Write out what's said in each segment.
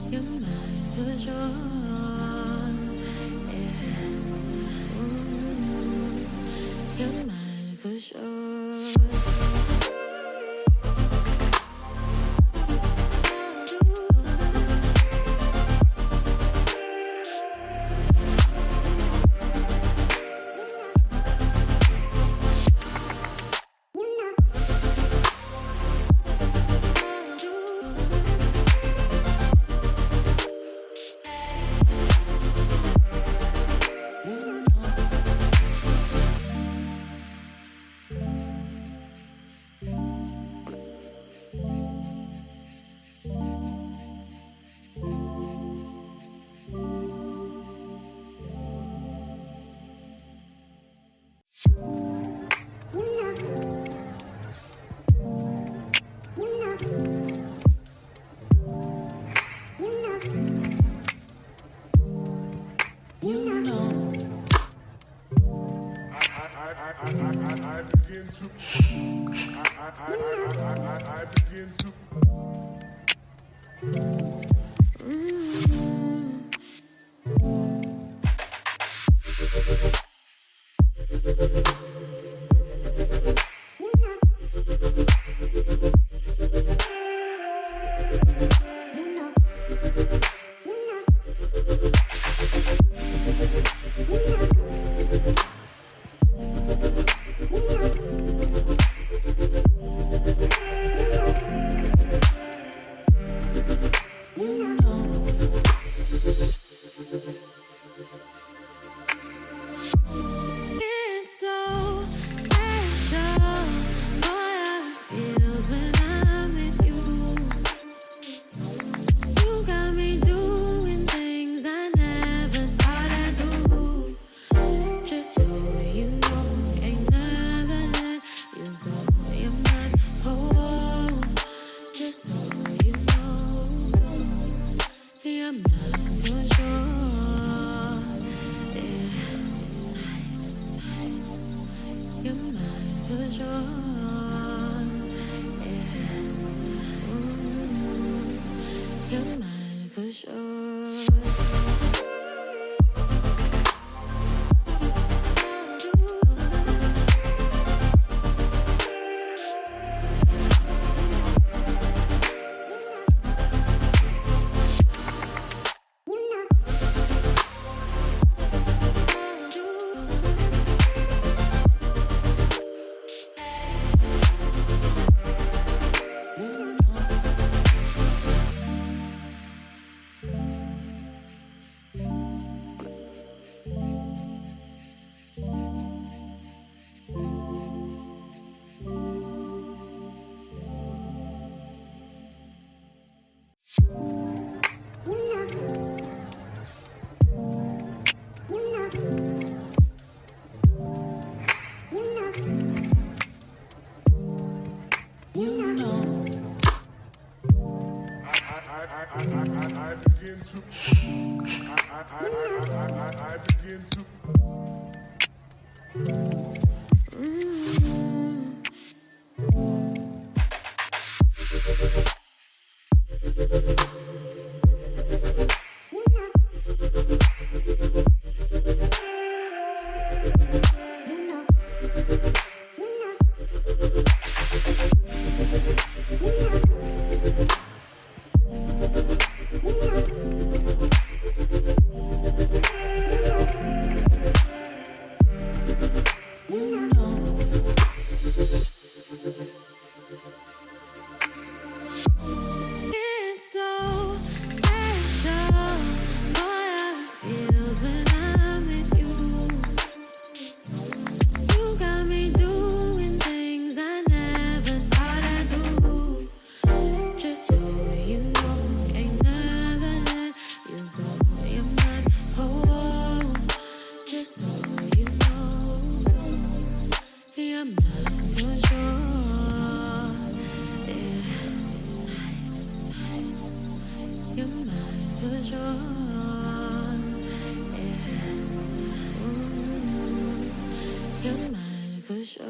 You're mine for sure. Yeah. Ooh, you're mine for sure. It's so special, what it feels when I'm with you. You got me doing things I never thought I'd do. Just so you know, ain't never let you go. You're my whole. Just so you know, you're mine for sure. Yeah. You're mine for sure. Yeah. Ooh, you're mine for sure. It's so special, what it feels when I'm with you. You got me doing things I never thought I'd do. Just so you know, ain't never let you go. You're my whole. Just so you know, you're mine for sure. Yeah. You're mine for sure. Yeah. Ooh, you're mine for sure.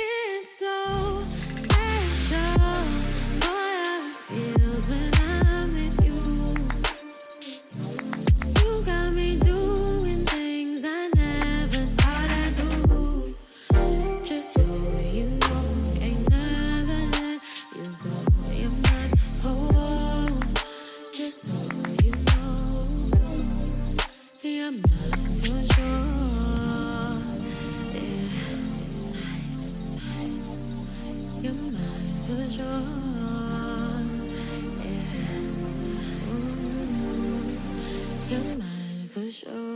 It's so special. Boy, how it feels when I'm with you. You got me doing things I never thought I'd do. Just so you know, ain't never let you go. You're mine, oh, just so you know, you're mine for sure. Yeah, you're mine for sure. Yeah, ooh, you're mine for sure.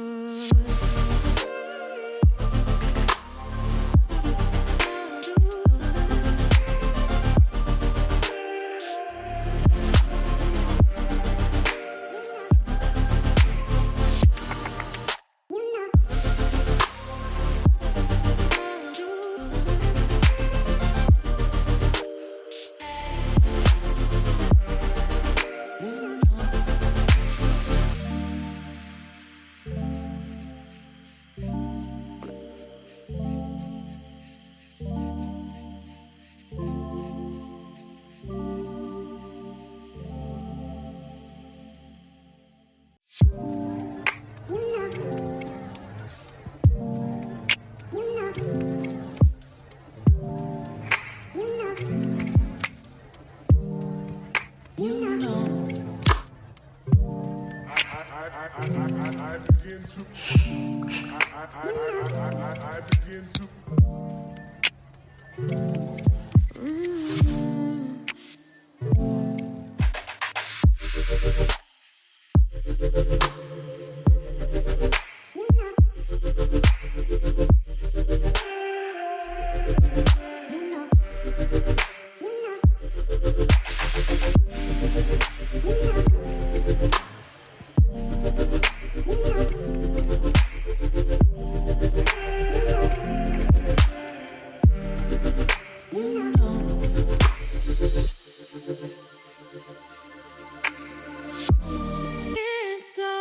It's so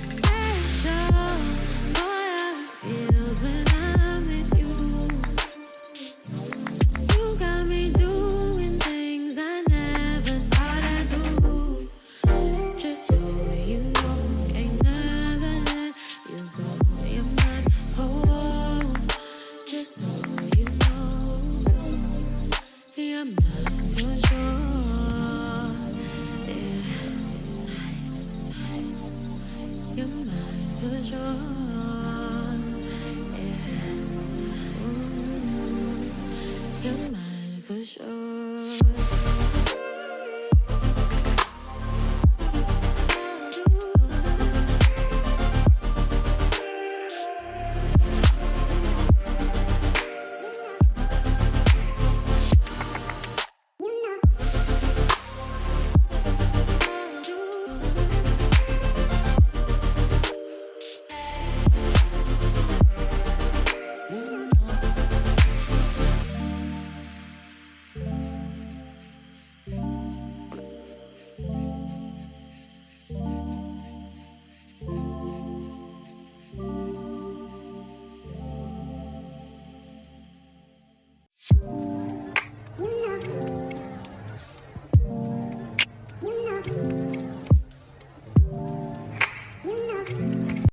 special. Boy, how it feels when I'm with you. You got me doing things I never thought I'd do. Just so you know, ain't never let you go. You're mine, oh, just so you know, you're mine for sure. Yeah, you're mine for sure. Yeah, ooh, you're mine for sure.